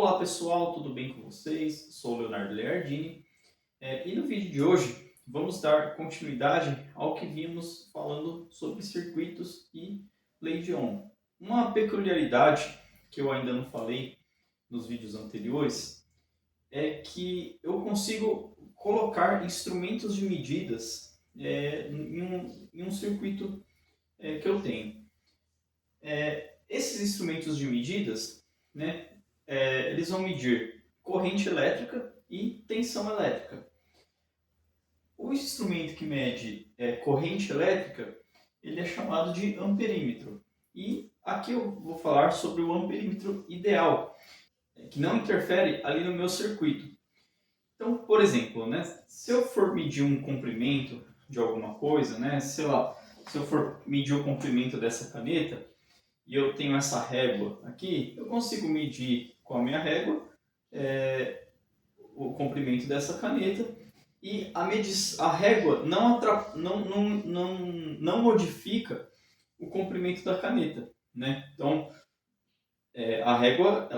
Olá pessoal, tudo bem com vocês? Sou o Leonardo Leardini e no vídeo de hoje vamos dar continuidade ao que vimos falando sobre circuitos e lei de Ohm. Uma peculiaridade que eu ainda não falei nos vídeos anteriores é que eu consigo colocar instrumentos de medidas em um circuito que eu tenho. Esses instrumentos de medidas, né, eles vão medir corrente elétrica e tensão elétrica. O instrumento que mede corrente elétrica, ele é chamado de amperímetro. E aqui eu vou falar sobre o amperímetro ideal, que não interfere ali no meu circuito. Então, por exemplo, né, se eu for medir um comprimento de alguma coisa, né, sei lá, se eu for medir o comprimento dessa caneta, e eu tenho essa régua aqui, eu consigo medir com a minha régua o comprimento dessa caneta e a régua não modifica o comprimento da caneta, né? Então, a régua,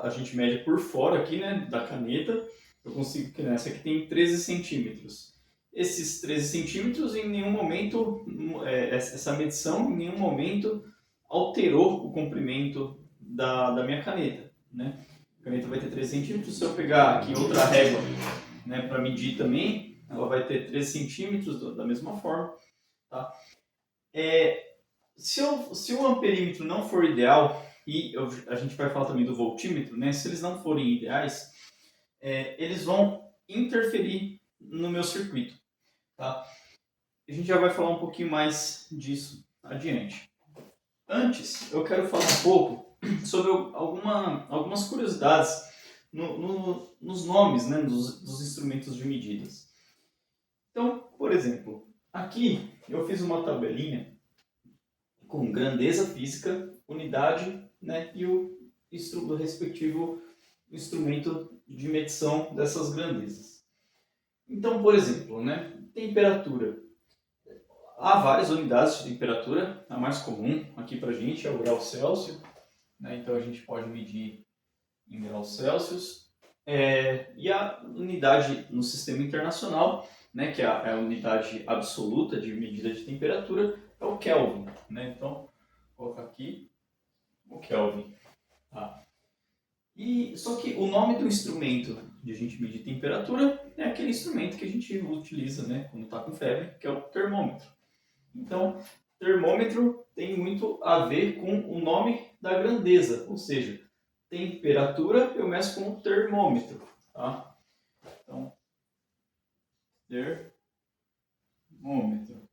a gente mede por fora aqui, né, da caneta. Eu consigo que nessa aqui tem 13 centímetros. Esses 13 centímetros, em nenhum momento, essa medição, em nenhum momento alterou o comprimento da minha caneta, né? A caneta vai ter 13 centímetros. Se eu pegar aqui outra régua, né, para medir também, ela vai ter 13 centímetros da mesma forma. Tá? Se o amperímetro não for ideal, e a gente vai falar também do voltímetro, né, se eles não forem ideais, eles vão interferir no meu circuito. Tá? A gente já vai falar um pouquinho mais disso adiante. Antes, eu quero falar um pouco sobre algumas curiosidades nos nomes, né, dos instrumentos de medidas. Então, por exemplo, aqui eu fiz uma tabelinha com grandeza física, unidade, né, e o respectivo instrumento de medição dessas grandezas. Então, por exemplo, né, temperatura. Há várias unidades de temperatura, a mais comum aqui para a gente é o grau Celsius, né? Então a gente pode medir em graus Celsius. E a unidade no sistema internacional, né, que é a unidade absoluta de medida de temperatura, é o Kelvin. Né? Então, vou colocar aqui o Kelvin. Tá? Só que o nome do instrumento de a gente medir temperatura é aquele instrumento que a gente utiliza, né, quando está com febre, que é o termômetro. Então, termômetro tem muito a ver com o nome da grandeza, ou seja, temperatura eu meço com o termômetro. Tá? Então, termômetro.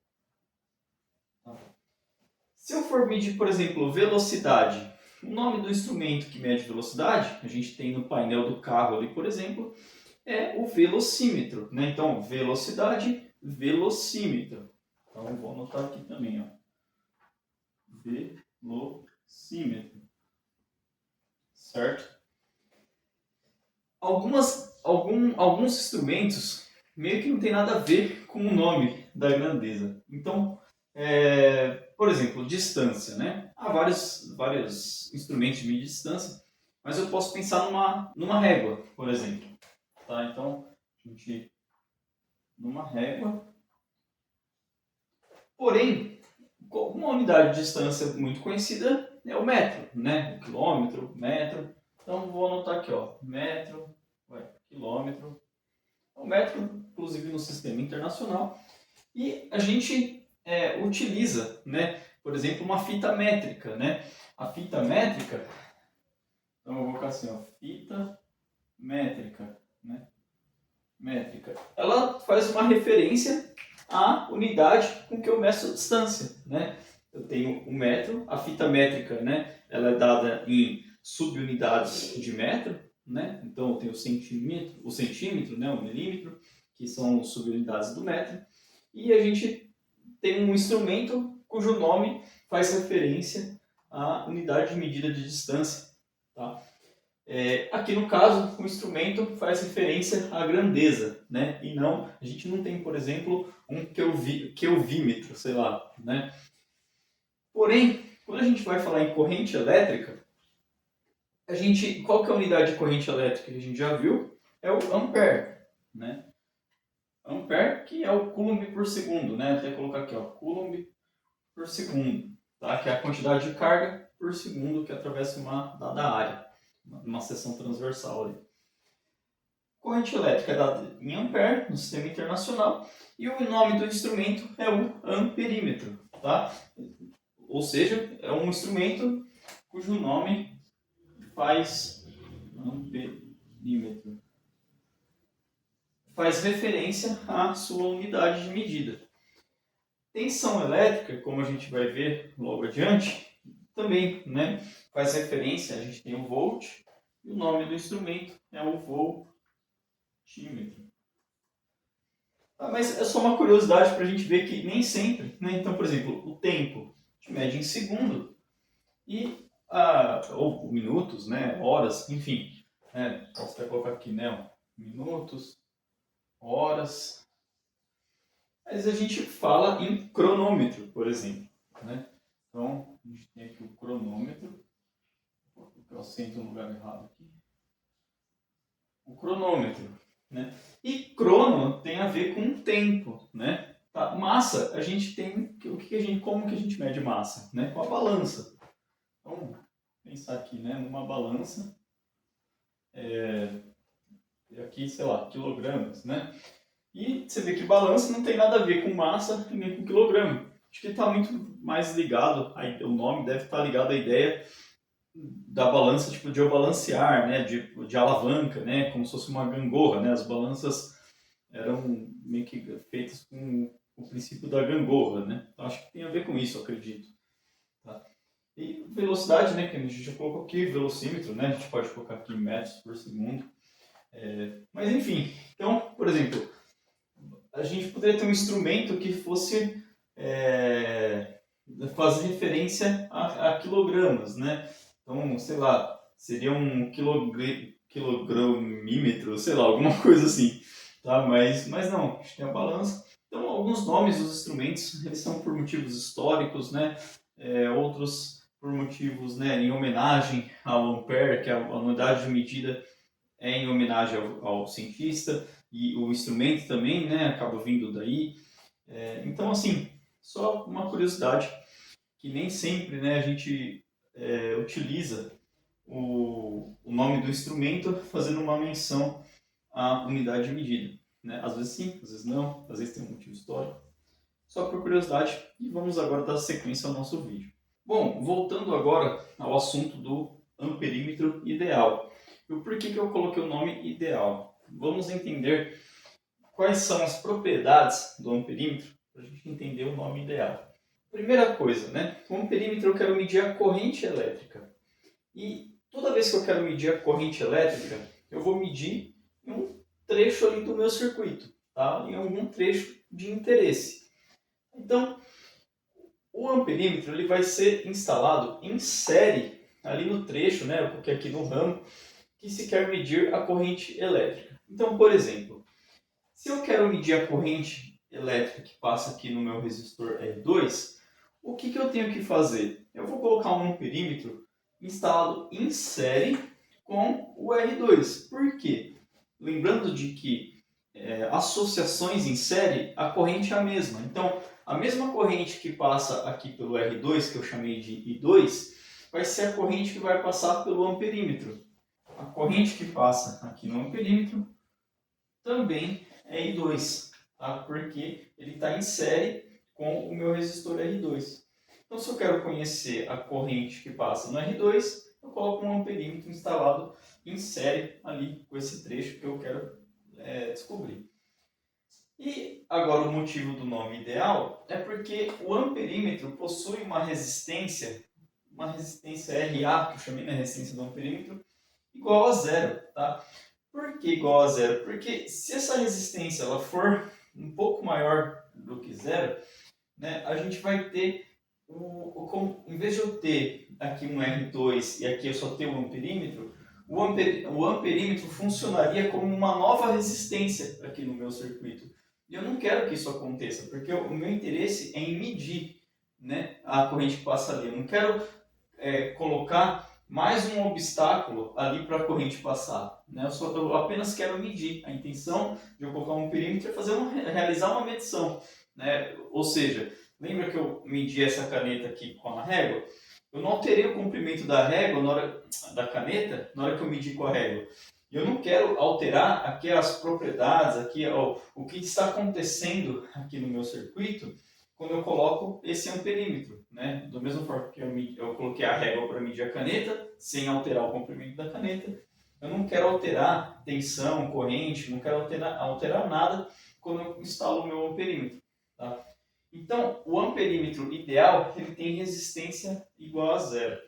Tá. Se eu for medir, por exemplo, velocidade, o nome do instrumento que mede velocidade, a gente tem no painel do carro ali, por exemplo, é o velocímetro. Né? Então, velocidade, velocímetro. Então, eu vou anotar aqui também, ó. Velocímetro. Certo? Alguns instrumentos meio que não tem nada a ver com o nome da grandeza. Então, por exemplo, distância. Né? Há vários instrumentos de medir distância, mas eu posso pensar numa régua, por exemplo. Tá? Então, numa régua. Porém, uma unidade de distância muito conhecida é o metro, né? O quilômetro, metro. Então, vou anotar aqui, ó, metro, quilômetro. O metro, inclusive no sistema internacional. E a gente utiliza, né, por exemplo, uma fita métrica. Né? A fita métrica, então eu vou colocar assim, ó, fita métrica. Né? Métrica. Ela faz uma referência à unidade com que eu meço a distância. Né? Eu tenho o metro, a fita métrica, né, ela é dada em subunidades de metro. Né? Então eu tenho o centímetro, né, o milímetro, que são subunidades do metro. E a gente tem um instrumento cujo nome faz referência à unidade de medida de distância. Tá? Aqui no caso, o instrumento faz referência à grandeza, né? E não, a gente não tem, por exemplo, um kelvímetro, sei lá, né? Porém, quando a gente vai falar em corrente elétrica, qual que é a unidade de corrente elétrica que a gente já viu? É o ampere, né? Ampere, que é o coulomb por segundo, né? Até colocar aqui, ó, coulomb por segundo, tá? Que é a quantidade de carga por segundo que atravessa uma dada área, uma seção transversal ali. Corrente elétrica é dada em ampere no sistema internacional e o nome do instrumento é o amperímetro, tá? Ou seja, é um instrumento cujo nome faz amperímetro, faz referência à sua unidade de medida. Tensão elétrica, como a gente vai ver logo adiante, também, né, faz referência, a gente tem o volt e o nome do instrumento é o voltímetro. Mas é só uma curiosidade para a gente ver que nem sempre, né? Então, por exemplo, o tempo a gente mede em segundo e ou minutos, né, horas, enfim, posso até colocar aqui, né, minutos, horas. Mas a gente fala em cronômetro, por exemplo, né? Então, a gente tem aqui o cronômetro. Eu assento no lugar errado aqui. O cronômetro, né? E crono tem a ver com tempo, né? Tá? Massa, a gente tem como que a gente mede massa, né? Com a balança. Então, vamos pensar aqui, né? Numa balança, aqui, sei lá, quilogramas, né? E você vê que balança não tem nada a ver com massa e nem com quilograma. Acho que está muito mais ligado, o nome deve estar ligado à ideia da balança, tipo, de eu balancear, né, de alavanca, né, como se fosse uma gangorra, né, as balanças eram meio que feitas com o princípio da gangorra, né, então acho que tem a ver com isso, eu acredito. Tá? E velocidade, né, que a gente já colocou aqui, velocímetro, né, a gente pode colocar aqui em metros por segundo, mas enfim, então, por exemplo, a gente poderia ter um instrumento que fosse fazer referência a quilogramas, né? Então, sei lá, seria um quilogramímetro, sei lá, alguma coisa assim, tá? Mas não, a gente tem a balança. Então, alguns nomes dos instrumentos, eles são por motivos históricos, né? Outros por motivos, né, em homenagem ao ampere, que é a unidade de medida em homenagem ao cientista, e o instrumento também, né, acaba vindo daí. Então, assim, só uma curiosidade, que nem sempre, né, a gente utiliza o nome do instrumento fazendo uma menção à unidade de medida. Né? Às vezes sim, às vezes não, às vezes tem um motivo histórico. Só por curiosidade, e vamos agora dar sequência ao nosso vídeo. Bom, voltando agora ao assunto do amperímetro ideal. E o porquê que eu coloquei o nome ideal? Vamos entender quais são as propriedades do amperímetro para a gente entender o nome ideal. Primeira coisa, né? Com o amperímetro eu quero medir a corrente elétrica. E toda vez que eu quero medir a corrente elétrica, eu vou medir em um trecho ali do meu circuito, tá? Em algum trecho de interesse. Então, o amperímetro ele vai ser instalado em série ali no trecho, né? Porque aqui no ramo que se quer medir a corrente elétrica. Então, por exemplo, se eu quero medir a corrente elétrica que passa aqui no meu resistor R2, o que eu tenho que fazer? Eu vou colocar um amperímetro instalado em série com o R2. Por quê? Lembrando de que associações em série, a corrente é a mesma. Então, a mesma corrente que passa aqui pelo R2, que eu chamei de I2, vai ser a corrente que vai passar pelo amperímetro. A corrente que passa aqui no amperímetro também é I2, tá? Porque ele está em série com o meu resistor R2. Então, se eu quero conhecer a corrente que passa no R2, eu coloco um amperímetro instalado em série ali com esse trecho que eu quero descobrir. E agora o motivo do nome ideal é porque o amperímetro possui uma resistência RA, que eu chamei na resistência do amperímetro, igual a zero, tá? Por que igual a zero? Porque se essa resistência ela for um pouco maior do que zero, né, a gente vai ter, em vez de eu ter aqui um R2 e aqui eu só ter um amperímetro, o amperímetro funcionaria como uma nova resistência aqui no meu circuito. E eu não quero que isso aconteça, porque o meu interesse é em medir, né, a corrente que passa ali. Eu não quero colocar mais um obstáculo ali para a corrente passar. Né? Eu apenas quero medir. A intenção de eu colocar um perímetro é realizar uma medição. Né? Ou seja, lembra que eu medi essa caneta aqui com a régua? Eu não alterei o comprimento da régua da caneta na hora que eu medi com a régua. Eu não quero alterar aqui as propriedades, aqui o que está acontecendo aqui no meu circuito quando eu coloco esse amperímetro, né? Da mesma forma que eu coloquei a régua para medir a caneta, sem alterar o comprimento da caneta, eu não quero alterar tensão, corrente, não quero alterar nada quando eu instalo o meu amperímetro. Tá? Então, o amperímetro ideal ele tem resistência igual a zero.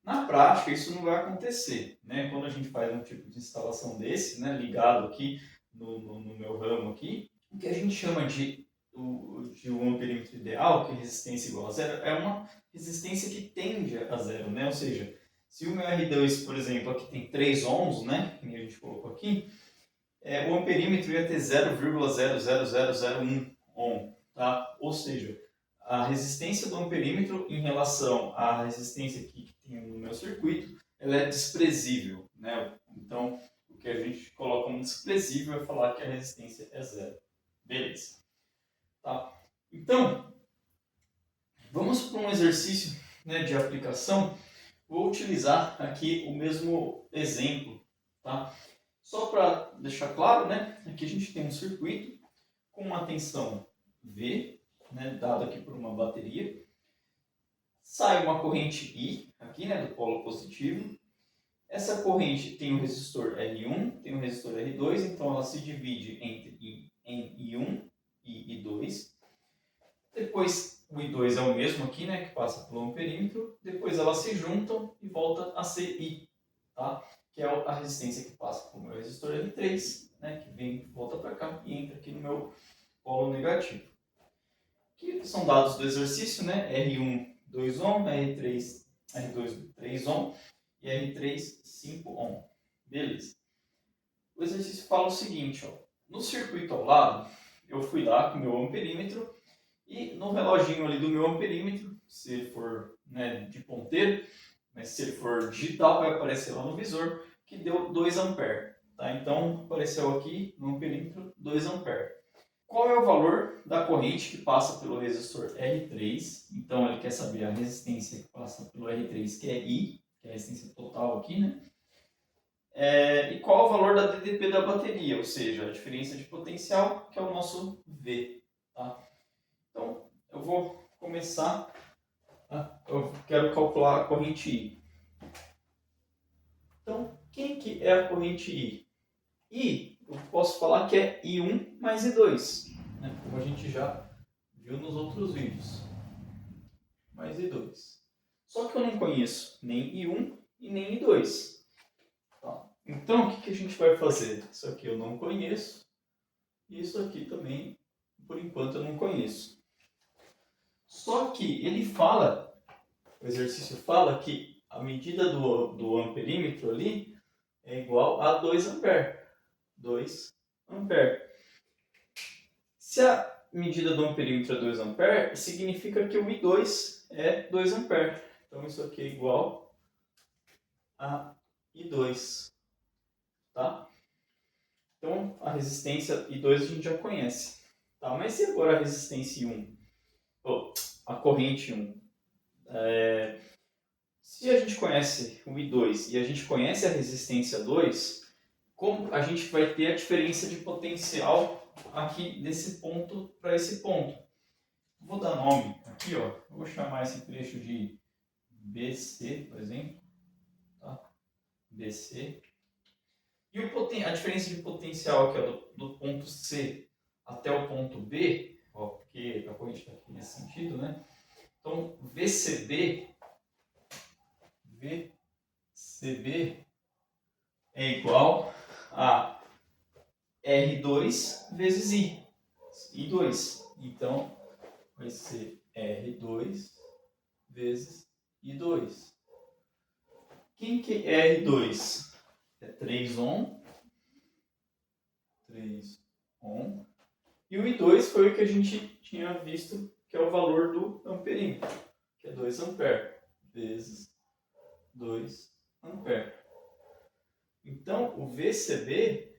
Na prática, isso não vai acontecer. Né? Quando a gente faz um tipo de instalação desse, né, ligado aqui no meu ramo aqui, o que a gente chama de um amperímetro ideal, que é resistência igual a zero, é uma resistência que tende a zero. Né? Ou seja, se o meu R2, por exemplo, aqui tem 3 ohms, né, que a gente colocou aqui, o amperímetro ia ter 0,00001 ohm. Tá? Ou seja, a resistência do amperímetro em relação à resistência que tem no meu circuito, ela é desprezível. Né? Então, o que a gente coloca como desprezível é falar que a resistência é zero. Beleza. Tá? Então, vamos para um exercício, né, de aplicação. Vou utilizar aqui o mesmo exemplo. Tá? Só para deixar claro, né, aqui a gente tem um circuito com uma tensão V, né, dada aqui por uma bateria. Sai uma corrente I, aqui, né, do polo positivo. Essa corrente tem o resistor R1, tem o resistor R2, então ela se divide entre em I1 e I2. Depois o I2 é o mesmo aqui, né, que passa pelo amperímetro. Depois elas se juntam e volta a ser I, tá? Que é a resistência que passa pelo meu resistor R3, né, que vem, volta para cá e entra aqui no meu polo negativo. Que são dados do exercício, né? R1 2 ohm, R2 3 ohm e R3 5 ohm. Beleza. O exercício fala o seguinte, ó. No circuito ao lado, eu fui lá com o meu amperímetro e no reloginho ali do meu amperímetro, se ele for, né, de ponteiro, mas se ele for digital, vai aparecer lá no visor que deu 2 ampere. Tá? Então, apareceu aqui no amperímetro 2 ampere. Qual é o valor da corrente que passa pelo resistor R3? Então, ele quer saber a resistência que passa pelo R3, que é I, que é a resistência total aqui, né? E qual é o valor da DDP da bateria, ou seja, a diferença de potencial, que é o nosso V. Tá? Então, eu vou começar. Eu quero calcular a corrente I. Então, quem que é a corrente I? I, eu posso falar que é I1 mais I2, né? Como a gente já viu nos outros vídeos. Mais I2. Só que eu não conheço nem I1 e nem I2. Tá? Então, o que a gente vai fazer? Isso aqui eu não conheço. E isso aqui também, por enquanto, eu não conheço. Só que ele fala, o exercício fala que a medida do amperímetro ali é igual a 2 ampere. 2 ampere. Se a medida do amperímetro é 2 ampere, significa que o I2 é 2 ampere. Então, isso aqui é igual a I2. Tá? Então, a resistência I2 a gente já conhece. Tá? Mas e agora a resistência I1? A corrente I1? Se a gente conhece o I2 e a gente conhece a resistência 2, como a gente vai ter a diferença de potencial aqui desse ponto para esse ponto? Vou dar nome aqui, ó. Eu vou chamar esse trecho de BC, por exemplo. Tá? BC. E a diferença de potencial aqui, ó, do ponto C até o ponto B, ó, porque a corrente está aqui nesse sentido, né? Então, VCB é igual a R2 vezes I2. Então, vai ser R2 vezes I2. Quem que é R2? É 3 ohm. 3 ohm. E o I2 foi o que a gente tinha visto, que é o valor do amperímetro, que é 2 ampere vezes 2 ampere. Então, o VCB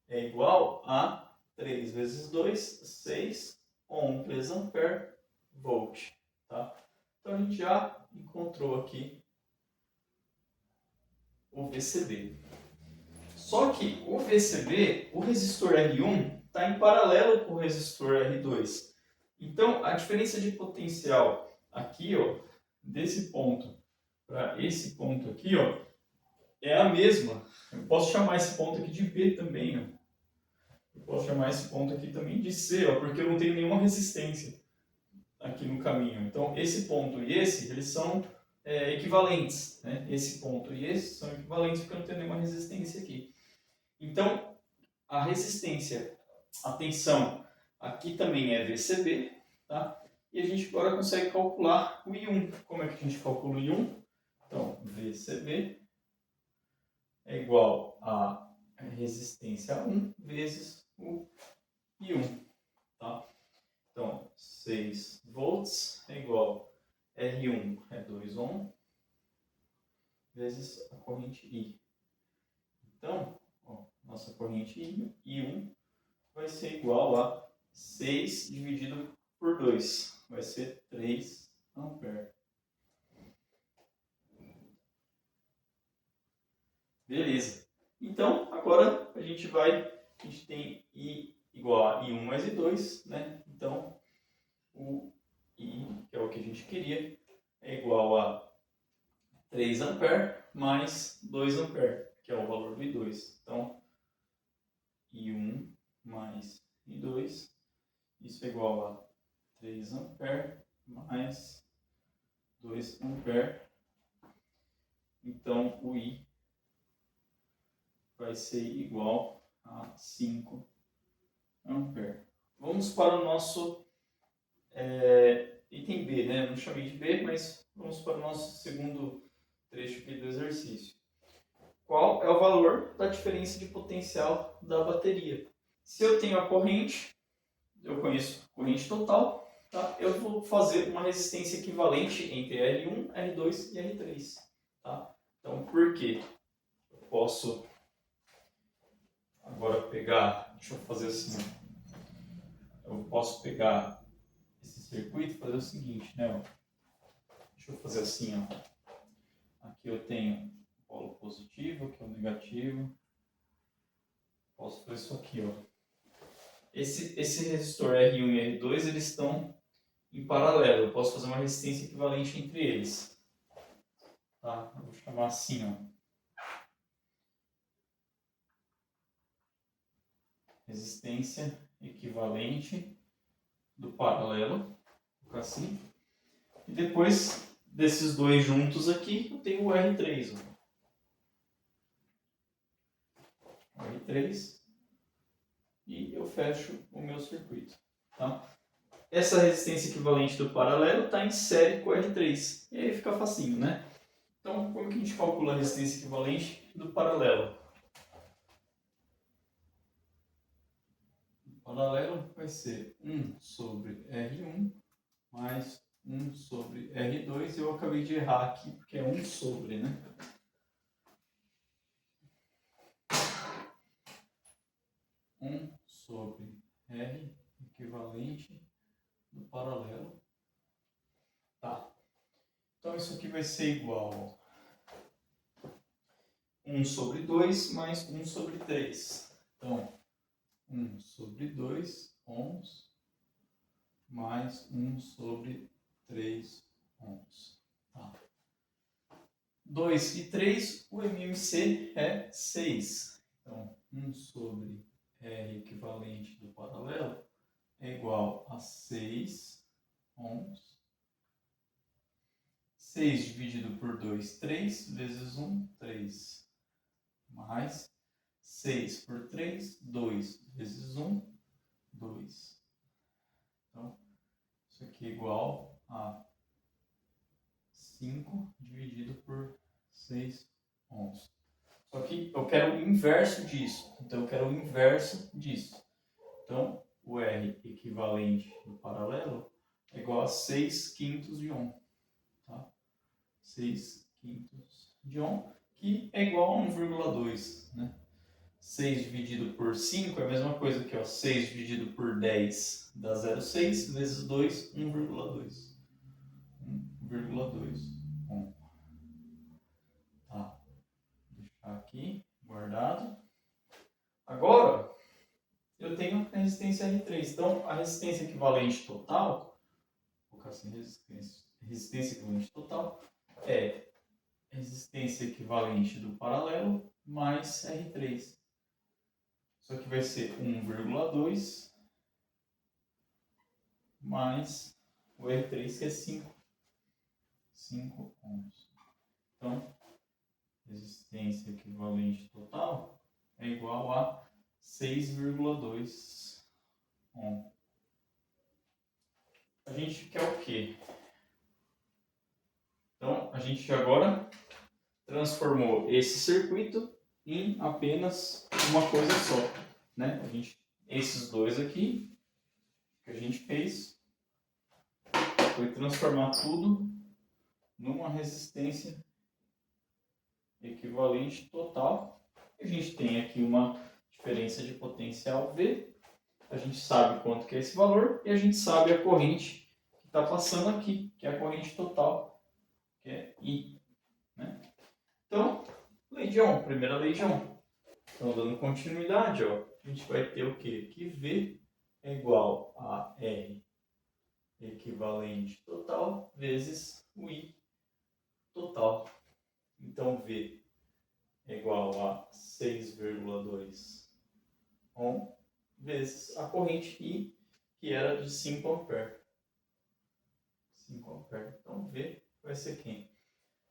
é igual a 3 vezes 2, 6 ohms ampere volt. Tá? Então, a gente já encontrou aqui o VCB. Só que o VCB, o resistor R1, está em paralelo com o resistor R2. Então, a diferença de potencial aqui, ó, desse ponto para esse ponto aqui, ó, é a mesma. Eu posso chamar esse ponto aqui de B também, ó. Eu posso chamar esse ponto aqui também de C, ó, porque eu não tenho nenhuma resistência aqui no caminho. Então, esse ponto e esse, eles são equivalentes. Né? Esse ponto e esse são equivalentes porque eu não tenho nenhuma resistência aqui. Então, a resistência, a tensão, aqui também é VCB, tá? E a gente agora consegue calcular o I1. Como é que a gente calcula o I1? Então, VCB é igual a resistência 1 vezes o I1, tá? Então, 6 volts é igual a R1 é 2 ohm vezes a corrente I. Então, ó, nossa corrente I1 vai ser igual a 6 dividido por 2. Vai ser 3 ampere. Beleza. Então, agora a gente tem I igual a I1 mais I2, né? Então, o I, que é o que a gente queria, é igual a 3 ampere mais 2 ampere, que é o valor do I2. Então, I1 mais I2, isso é igual a 3 ampere mais 2 ampere. Então, o I vai ser igual a 5 ampere. Vamos para o nosso item B, né? Eu não chamei de B, mas vamos para o nosso segundo trecho aqui do exercício. Qual é o valor da diferença de potencial da bateria? Se eu tenho a corrente, eu conheço a corrente total, tá? Eu vou fazer uma resistência equivalente entre R1, R2 e R3. Tá? Então, por quê? Eu posso agora pegar, deixa eu fazer assim, eu posso pegar esse circuito e fazer o seguinte, né? Deixa eu fazer assim, ó. Aqui eu tenho o polo positivo, aqui é o negativo. Posso fazer isso aqui, ó. Esse resistor R1 e R2, eles estão em paralelo. Eu posso fazer uma resistência equivalente entre eles. Tá? Eu vou chamar assim, ó. Resistência equivalente do paralelo. Assim. E depois desses dois juntos aqui, eu tenho o R3. Ó. O R3. E eu fecho o meu circuito. Tá? Essa resistência equivalente do paralelo está em série com o R3. E aí fica facinho, né? Então, como que a gente calcula a resistência equivalente do paralelo? O paralelo vai ser 1 sobre R1 mais 1 sobre R2. Eu acabei de errar aqui porque é 1 sobre, né? 1 sobre R equivalente do paralelo. Tá. Então, isso aqui vai ser igual a 1 sobre 2 mais 1 sobre 3. Então, 1 sobre 2 ohms mais 1 sobre 3 ohms. Tá. 2 e 3, o MMC é 6. Então, 1 sobre R equivalente do paralelo é igual a 6 ohms. 6 dividido por 2, 3, vezes 1, 3. Mais 6 por 3, 2, vezes 1, 2. Então, isso aqui é igual a 5 dividido por 6 ohms. Só que eu quero o inverso disso. Então, eu quero o inverso disso. Então, o R equivalente do paralelo é igual a 6 quintos de ohm. Tá? 6 quintos de Ohm, que é igual a 1,2, né? 6 dividido por 5 é a mesma coisa que 6 dividido por 10 dá 0,6 vezes 2, 1,2. 1,2 Ohm. Tá, vou deixar aqui guardado. Agora, eu tenho a resistência R3. Então, a resistência equivalente total, vou colocar assim, resistência equivalente total, é resistência equivalente do paralelo mais R3. Isso aqui vai ser 1,2 mais o R3, que é 5 ohms. Então, resistência equivalente total é igual a 6,2 ohm. A gente quer o quê? Então, a gente agora transformou esse circuito em apenas uma coisa só, né? Esses dois aqui que a gente fez foi transformar tudo numa resistência equivalente total. A gente tem aqui uma diferença de potencial V, a gente sabe quanto que é esse valor e a gente sabe a corrente que está passando aqui, que é a corrente total, que é I, né? Então, lei de Ohm, primeira lei de Ohm. Então, dando continuidade, ó, a gente vai ter o quê? Que V é igual a R equivalente total vezes o I total. Então, V é igual a 6,2 ohm vezes a corrente I, que era de 5 ampere. 5 ampere. Então, V vai ser quem?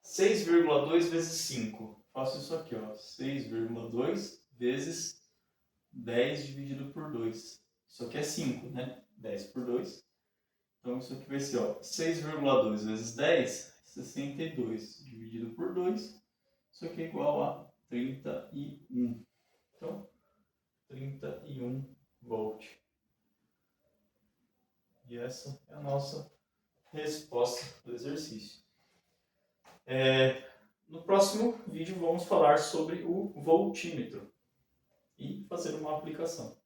6,2 vezes 5. Faço isso aqui, ó. 6,2 vezes 10 dividido por 2. Isso aqui é 5, né? 10 por 2. Então, isso aqui vai ser, ó, 6,2 vezes 10, 62 dividido por 2. Isso aqui é igual a 31. Então, 31 volt. E essa é a nossa resposta do exercício. No próximo vídeo vamos falar sobre o voltímetro e fazer uma aplicação.